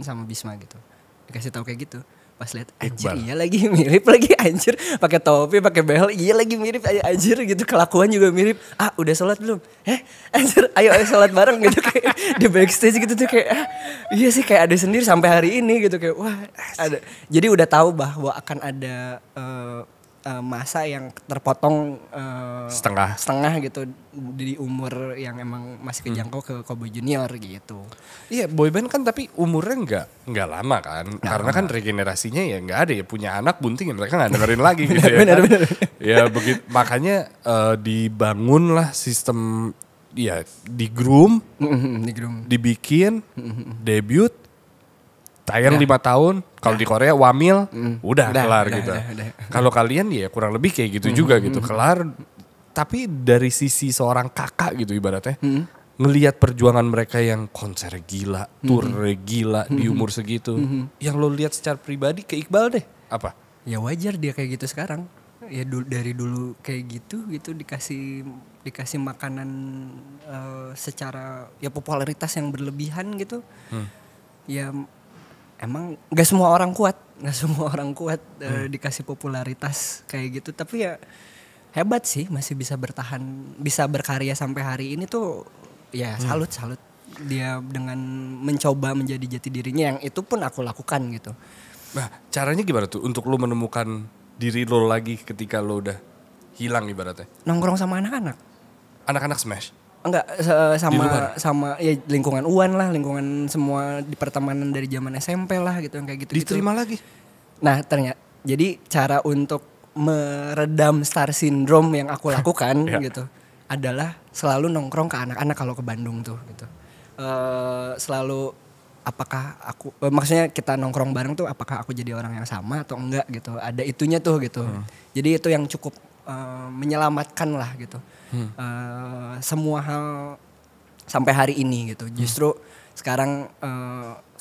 sama Bisma gitu. Dikasih tahu kayak gitu. Pas lihat anjir, iya lagi mirip lagi anjir, pakai topi, pakai behel, iya lagi mirip anjir gitu, kelakuan juga mirip. Udah sholat belum? Anjir, ayo sholat bareng gitu, kayak di backstage gitu tuh kayak iya sih, kayak ada sendiri sampai hari ini gitu, kayak wah ada. Jadi udah tahu bahwa akan ada masa yang terpotong setengah gitu di umur yang emang masih kejangkau ke Cowboy Junior gitu. Iya, boyband kan tapi umurnya nggak lama kan, karena kan regenerasinya ya nggak ada ya, punya anak bunting ya mereka nggak dengerin lagi gitu ya. Benar. Ya begitu, makanya dibangunlah sistem ya di groom, dibikin, debut. Tayang 5 tahun, kalau di Korea wamil, udah kelar gitu. Kalau kalian ya kurang lebih kayak gitu juga gitu, kelar. Tapi dari sisi seorang kakak gitu ibaratnya, ngelihat perjuangan mereka yang konser gila, tour gila di umur segitu, yang lo lihat secara pribadi ke Iqbal deh, apa? Ya wajar dia kayak gitu sekarang. Ya dari dulu kayak gitu dikasih makanan secara ya popularitas yang berlebihan gitu. Ya emang gak semua orang kuat dikasih popularitas kayak gitu, tapi ya hebat sih masih bisa bertahan, bisa berkarya sampai hari ini tuh ya salut dia dengan mencoba menjadi jati dirinya, yang itu pun aku lakukan gitu. Nah caranya gimana tuh untuk lo menemukan diri lo lagi ketika lo udah hilang ibaratnya? Nongkrong sama anak-anak Smash? Enggak, sama ya lingkungan Uwan lah, lingkungan semua di pertemanan dari zaman SMP lah gitu, yang kayak gitu. Diterima lagi? Nah ternyata, jadi cara untuk meredam star syndrome yang aku lakukan gitu adalah selalu nongkrong ke anak-anak kalau ke Bandung tuh gitu. Selalu apakah aku, maksudnya kita nongkrong bareng tuh apakah aku jadi orang yang sama atau enggak gitu. Ada itunya tuh gitu. Jadi itu yang cukup menyelamatkan lah gitu. Semua hal sampai hari ini gitu. Justru sekarang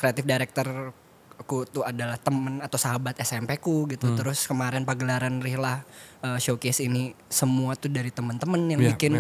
kreatif director aku tuh adalah temen atau sahabat SMP ku gitu. Terus kemarin pagelaran Rihla showcase ini semua tuh dari teman-teman yang bikin.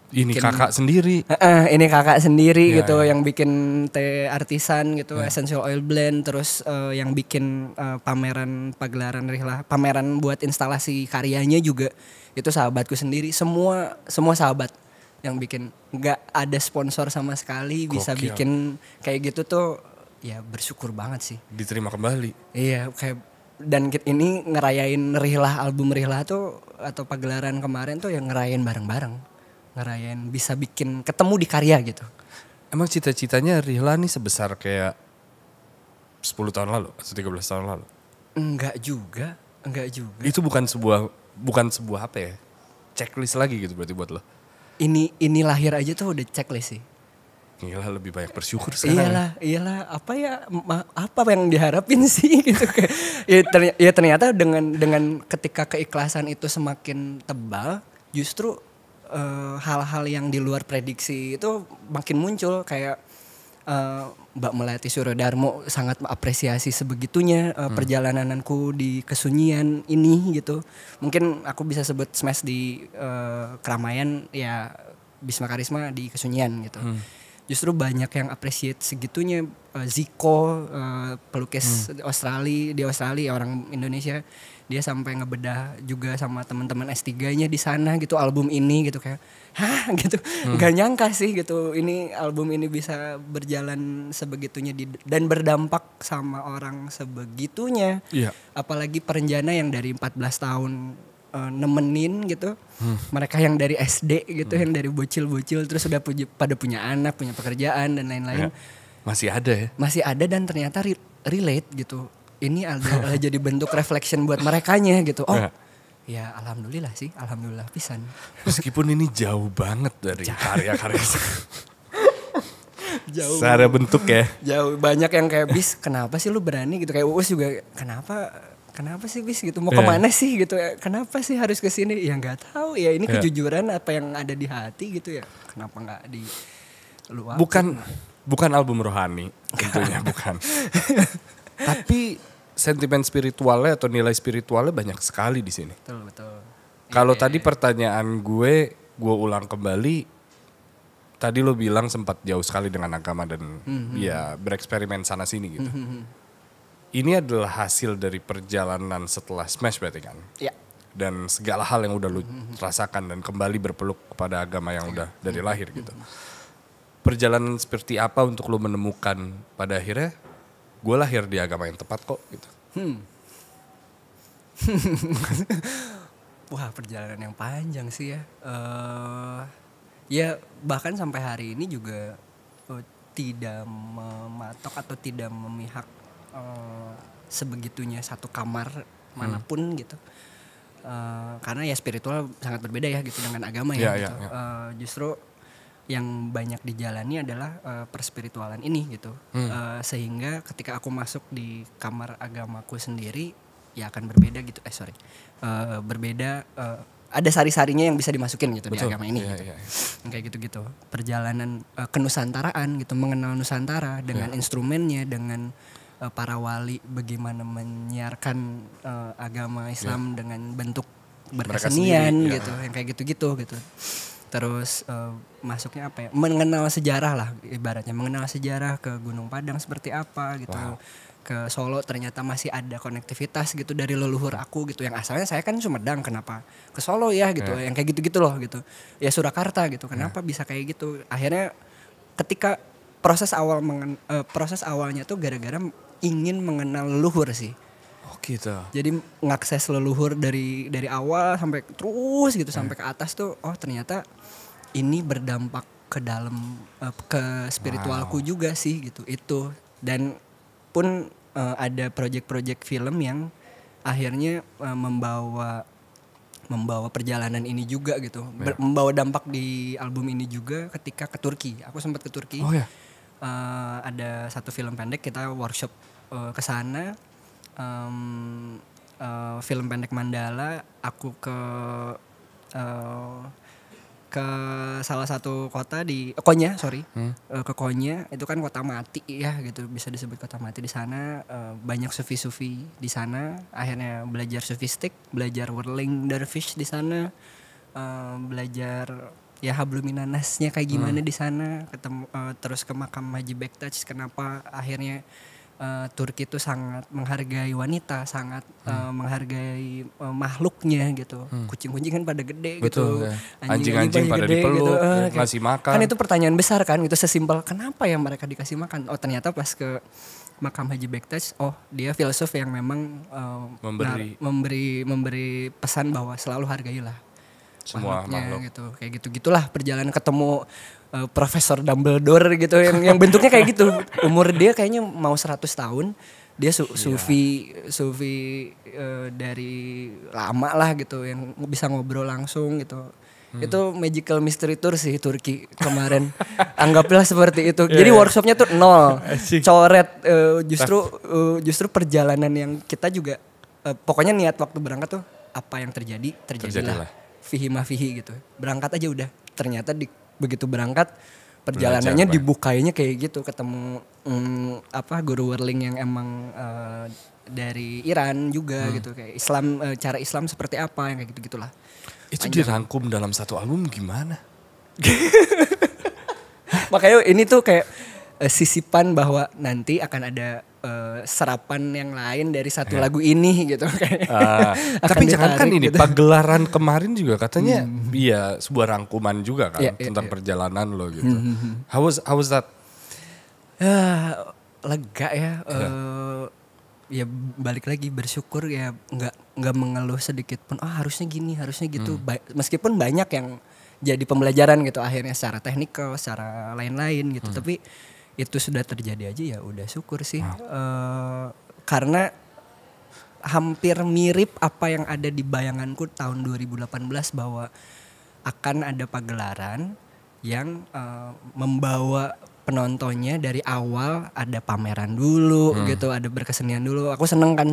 Ini kakak sendiri. Ini kakak sendiri gitu, yang bikin teh artisan gitu, essential oil blend. Terus yang bikin pameran pagelaran Rihla, pameran buat instalasi karyanya juga itu sahabatku sendiri. Semua sahabat yang bikin, nggak ada sponsor sama sekali. Bisa bikin kayak gitu tuh ya bersyukur banget sih. Diterima kembali. Iya, kayak dan ini ngerayain Rihla, album Rihla tuh atau pagelaran kemarin tuh yang ngerayain bareng-bareng. Ngerayain bisa bikin ketemu di karya gitu. Emang cita-citanya Rihla nih sebesar kayak 10 tahun lalu atau 13 tahun lalu? Enggak juga. Itu bukan sebuah apa ya? Checklist lagi gitu berarti buat lo. Ini lahir aja tuh udah checklist sih. Gila, lebih banyak bersyukur sekarang. Iyalah, apa yang diharapin sih gitu kayak ya ternyata dengan ketika keikhlasan itu semakin tebal, justru hal-hal yang di luar prediksi itu makin muncul kayak Mbak Melati Surodarmo sangat mengapresiasi sebegitunya perjalananku di kesunyian ini gitu. Mungkin aku bisa sebut Smash di keramaian ya, Bisma Karisma di kesunyian gitu. Justru banyak yang appreciate segitunya. Zico, pelukis di Australia orang Indonesia, dia sampai ngebedah juga sama teman-teman S3-nya di sana gitu album ini gitu kayak hah gitu. Gak nyangka sih gitu ini album ini bisa berjalan sebegitunya dan berdampak sama orang sebegitunya. Iya. Apalagi Perenjana yang dari 14 tahun nemenin gitu. Mereka yang dari SD gitu, yang dari bocil-bocil terus udah pada punya anak, punya pekerjaan dan lain-lain. Ya. Masih ada ya? Masih ada dan ternyata relate gitu. Ini adalah jadi bentuk reflection buat merekanya gitu. Oh, ya alhamdulillah sih, alhamdulillah pisan. Meskipun ini jauh banget dari karya-karya. Jauh. Secara bentuk ya. Jauh, banyak yang kayak Bis, kenapa sih lu berani gitu, kayak Uus juga kenapa sih Bis gitu, mau kemana sih gitu ya, kenapa sih harus kesini, ya nggak tahu ya, ini kejujuran apa yang ada di hati gitu ya, kenapa nggak di luapin. Bukan album rohani tentunya bukan. Tapi sentimen spiritualnya atau nilai spiritualnya banyak sekali di sini. Betul. Kalau tadi pertanyaan gue ulang kembali, tadi lo bilang sempat jauh sekali dengan agama dan ya bereksperimen sana sini gitu. Ini adalah hasil dari perjalanan setelah Smash berarti kan? Iya. Dan segala hal yang udah lu rasakan dan kembali berpeluk kepada agama yang udah dari lahir gitu. Perjalanan seperti apa untuk lu menemukan pada akhirnya gue lahir di agama yang tepat kok gitu. Wah, perjalanan yang panjang sih ya. Ya bahkan sampai hari ini juga tidak mematok atau tidak memihak sebegitunya satu kamar manapun gitu. Karena ya spiritual sangat berbeda ya gitu dengan agama ya. Gitu. Justru yang banyak dijalani adalah perspiritualan ini gitu. Sehingga ketika aku masuk di kamar agamaku sendiri ya akan berbeda gitu. Berbeda, ada sari-sarinya yang bisa dimasukin gitu. Betul. Di agama ini gitu. Kayak gitu-gitu. Perjalanan kenusantaraan gitu, mengenal Nusantara dengan instrumennya, dengan para wali bagaimana menyiarkan agama Islam dengan bentuk berkesenian gitu, yang kayak gitu-gitu gitu. Terus masuknya apa ya, mengenal sejarah lah ibaratnya, mengenal sejarah ke Gunung Padang seperti apa gitu. Ke Solo ternyata masih ada konektivitas gitu dari leluhur aku gitu, yang asalnya saya kan Sumedang, kenapa ke Solo ya gitu, yang kayak gitu-gitu loh gitu. Ya Surakarta gitu, kenapa bisa kayak gitu. Akhirnya ketika proses awalnya tuh gara-gara ingin mengenal leluhur sih. Gitu. Jadi ngakses leluhur dari awal sampai terus gitu sampai ke atas tuh, oh ternyata ini berdampak ke dalam ke spiritualku juga sih gitu itu. Dan pun ada project-project film yang akhirnya membawa perjalanan ini juga gitu, membawa dampak di album ini juga. Ketika ke Turki, aku sempat ke Turki. Ada satu film pendek, kita workshop ke sana. Film pendek Mandala, aku ke salah satu kota di Konya, ke Konya, itu kan kota mati ya gitu, bisa disebut kota mati. Di sana banyak sufi-sufi di sana. Akhirnya belajar sufistik, belajar whirling dervish di sana, belajar ya habluminanasnya kayak gimana di sana, ketemu terus ke makam Haji Bektash. Kenapa akhirnya Turki itu sangat menghargai wanita, sangat menghargai makhluknya gitu. Kucing-kucing kan pada gede. Betul, gitu. Anjing-anjing pada gede, dipeluk, gitu. Ngasih makan. Kan itu pertanyaan besar kan, itu sesimpel kenapa ya mereka dikasih makan. Oh ternyata pas ke makam Haji Bektash, oh dia filsuf yang memang memberi pesan bahwa selalu hargailah semua makhluk gitu. Kayak gitu-gitulah perjalanan ketemu Profesor Dumbledore gitu yang bentuknya kayak gitu. Umur dia kayaknya mau 100 tahun. Dia sufi dari lama lah gitu, yang bisa ngobrol langsung gitu. Itu Magical Mystery Tour sih Turki kemarin. Anggaplah seperti itu. Jadi workshopnya tuh nol, coret. Justru perjalanan yang kita juga pokoknya niat waktu berangkat tuh apa yang terjadilah. Fihi ma fihi gitu. Berangkat aja udah. Ternyata begitu berangkat perjalanannya dibukainya kayak gitu, ketemu guru whirling yang emang dari Iran juga gitu, kayak Islam, cara Islam seperti apa yang kayak gitu-gitulah. Itu dirangkum dalam satu album gimana? Makanya ini tuh kayak sisipan bahwa nanti akan ada serapan yang lain dari satu lagu ini gitu. Tapi jangan kan ini gitu. Pagelaran kemarin juga katanya iya sebuah rangkuman juga kan tentang perjalanan lo gitu. How was that? Lega ya. Ya balik lagi bersyukur ya, nggak mengeluh sedikit pun. Harusnya gini, harusnya gitu. Meskipun banyak yang jadi pembelajaran gitu akhirnya secara teknikal, secara lain-lain gitu. Tapi itu sudah terjadi aja ya udah syukur sih. Karena hampir mirip apa yang ada di bayanganku tahun 2018 bahwa akan ada pagelaran yang membawa penontonnya dari awal, ada pameran dulu gitu, ada berkesenian dulu. Aku seneng kan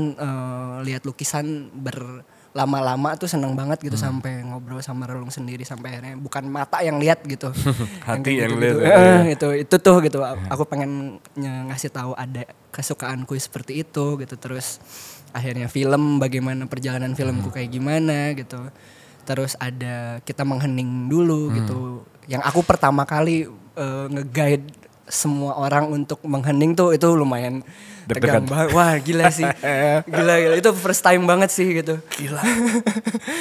lihat lukisan berlama-lama tuh, seneng banget gitu, sampai ngobrol sama relung sendiri sampai akhirnya bukan mata yang lihat gitu. Hati yang lihat. Itu tuh gitu. Aku pengen ngasih tahu ada kesukaanku seperti itu gitu. Terus akhirnya film, bagaimana perjalanan filmku kayak gimana gitu. Terus ada kita menghening dulu gitu. Yang aku pertama kali nge-guide semua orang untuk menghening tuh itu lumayan tegang banget. Wah gila sih. Gila. Itu first time banget sih gitu. Gila.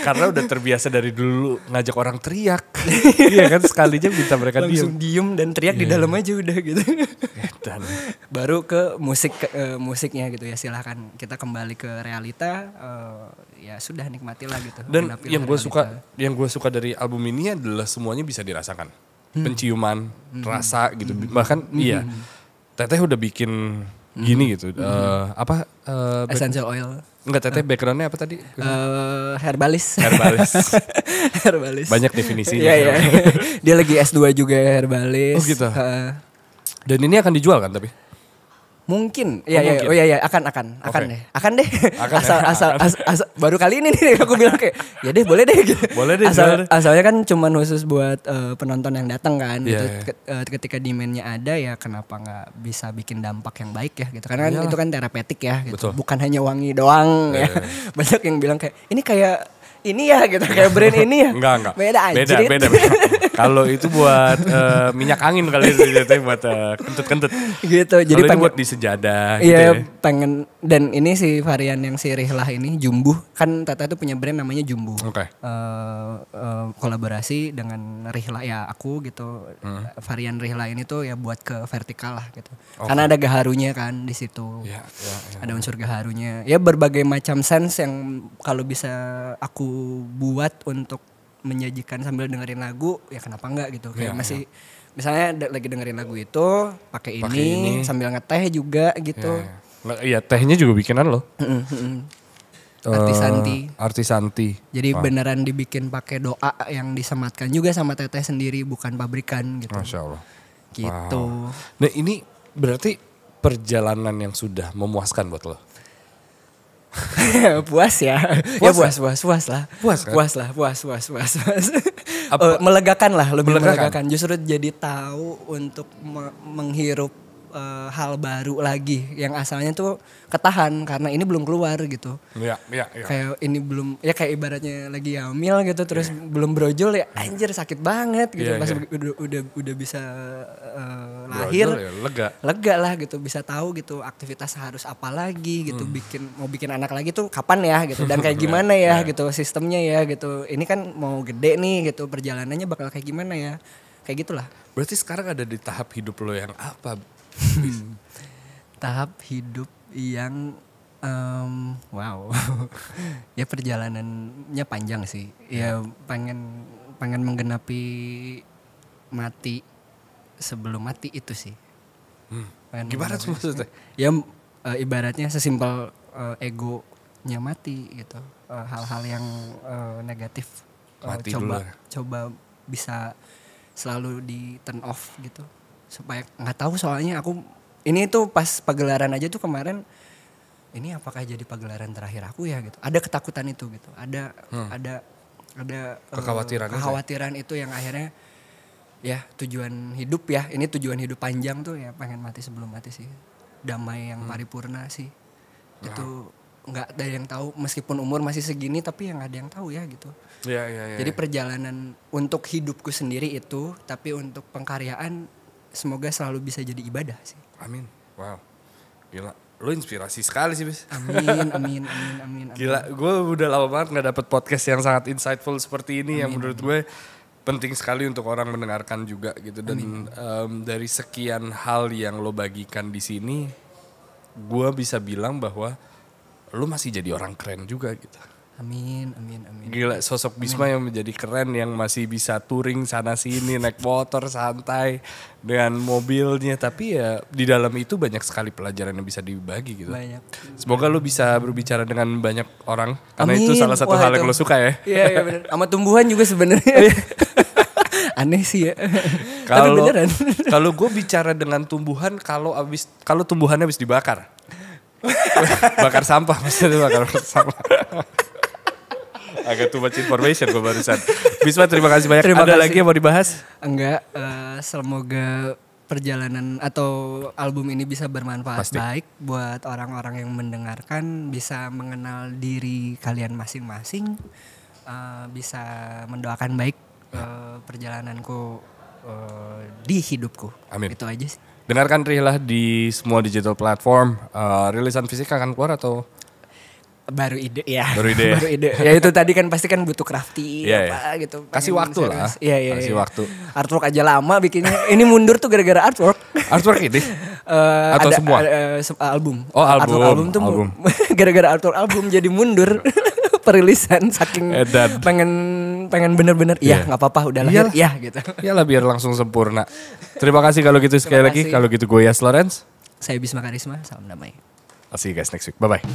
Karena udah terbiasa dari dulu ngajak orang teriak. Iya kan, sekalinya minta mereka langsung diem dan teriak di dalam aja udah gitu. Dan baru ke musiknya gitu ya, silahkan kita kembali ke realita, ya sudah nikmatilah gitu. Dan yang gue suka dari album ini adalah semuanya bisa dirasakan. Penciuman, rasa gitu. Bahkan Teteh udah bikin gini gitu. Essential oil. Enggak, Teteh backgroundnya apa tadi? Herbalis. Herbalis. Banyak definisinya. Iya. Dia lagi S2 juga herbalis. Oh gitu. Dan ini akan dijual kan tapi? Mungkin. Iya, akan deh. Asal baru kali ini nih aku bilang kayak ya deh, boleh deh gitu. Boleh deh. Asalnya kan cuman khusus buat penonton yang datang kan gitu. Ketika demand-nya ada ya kenapa nggak bisa bikin dampak yang baik ya gitu. Karena kan itu kan terapeutik ya gitu. Betul. Bukan hanya wangi doang ya. Banyak yang bilang kayak ini kayak ini ya gitu, kayak brand ini ya. Enggak. Beda. Kalau itu buat minyak angin kali itu buat kentut-kentut. Gitu. Jadi pengen buat di sejadah gitu. Iya, pengen. Dan ini si varian yang si Rihlah ini Jumbuh. Kan Tata itu punya brand namanya Jumbuh. Oke. Kolaborasi dengan Rihlah ya aku gitu. Varian Rihlah ini tuh ya buat ke vertikal lah gitu. Okay. Karena ada gaharunya kan di situ. Ya. Ada unsur gaharunya. Ya berbagai macam sense yang kalau bisa aku buat untuk menyajikan sambil dengerin lagu, ya kenapa enggak gitu. Kayak masih misalnya lagi dengerin lagu itu pakai ini sambil ngeteh juga gitu. Iya, tehnya juga bikinan loh. Artisanti. Jadi beneran dibikin pakai doa yang disematkan juga sama Teteh sendiri, bukan pabrikan gitu. Masya Allah. Gitu. Wow. Nah ini berarti perjalanan yang sudah memuaskan buat lo? Puas ya. Puas lah. Puas. Melegakan lah, lebih melegakan. Justru jadi tahu untuk menghirup hal baru lagi yang asalnya tuh ketahan karena ini belum keluar gitu. Iya. Kayak ini belum, ya kayak ibaratnya lagi hamil gitu terus belum brojol ya anjir sakit banget gitu. Pas udah bisa lahir lega lah gitu, bisa tahu gitu aktivitas harus apa lagi gitu, mau bikin anak lagi tuh kapan ya gitu dan kayak gimana ya gitu sistemnya ya gitu. Ini kan mau gede nih gitu, perjalanannya bakal kayak gimana ya, kayak gitulah. Berarti sekarang ada di tahap hidup lo yang apa? Tahap hidup yang wow. Ya perjalanannya panjang sih. Ya pengen menggenapi mati sebelum mati itu sih. Gimana tuh maksudnya? Ya ibaratnya sesimpel egonya mati gitu. Hal-hal yang negatif Mati dulu. coba bisa selalu di turn off gitu. Supaya nggak tahu, soalnya aku ini tuh pas pagelaran aja tuh kemarin, ini apakah jadi pagelaran terakhir aku ya gitu. Ada ketakutan itu gitu. Ada kekhawatiran itu yang akhirnya ya tujuan hidup ya. Ini tujuan hidup panjang tuh ya, pengen mati sebelum mati sih. Damai yang paripurna sih. Itu nggak ada yang tahu, meskipun umur masih segini tapi yang nggak ada yang tahu ya gitu. Ya. Jadi perjalanan untuk hidupku sendiri itu, tapi untuk pengkaryaan semoga selalu bisa jadi ibadah sih. Amin. Wow. Gila, lu inspirasi sekali sih, Bis. Amin. Gila, gue udah lama banget nggak dapet podcast yang sangat insightful seperti ini, yang menurut gue penting sekali untuk orang mendengarkan juga gitu. Dan dari sekian hal yang lo bagikan di sini, gue bisa bilang bahwa lo masih jadi orang keren juga gitu. Amin. Gila, sosok Bisma yang menjadi keren, yang masih bisa touring sana sini, naik motor santai dengan mobilnya. Tapi ya di dalam itu banyak sekali pelajaran yang bisa dibagi gitu. Banyak. Semoga lo bisa berbicara dengan banyak orang, karena itu salah satu hal yang lo suka ya. Iya benar. Sama tumbuhan juga sebenarnya. Aneh sih ya. Tapi beneran. Kalau gue bicara dengan tumbuhan, kalau tumbuhannya habis dibakar. Bakar sampah, maksudnya bakar sampah. Agak too much information gue barusan. Bisma, terima kasih banyak. Ada lagi yang mau dibahas? Enggak, semoga perjalanan atau album ini bisa bermanfaat baik buat orang-orang yang mendengarkan, bisa mengenal diri kalian masing-masing, bisa mendoakan baik perjalananku di hidupku. Amin. Itu aja sih. Dengarkan Rihlah di semua digital platform. Rilisan fisik akan keluar atau? Baru ide ya. Baru ide. Ya itu tadi kan pasti kan butuh crafty gitu. Kasih waktu lah. Iya. Kasih waktu. Artwork aja lama bikinnya. Ini mundur tuh gara-gara artwork. Artwork ini? Atau semua? Album. Oh, album. Album tuh gara-gara artwork album jadi mundur. Perilisan saking pengen bener-bener nggak apa-apa udah lahir gitu. Iyalah, biar langsung sempurna. Terima kasih kalau gitu sekali lagi. Kalau gitu gue Yas Lorenz. Saya Bisma Karisma, salam damai. I'll see you guys next week. Bye bye.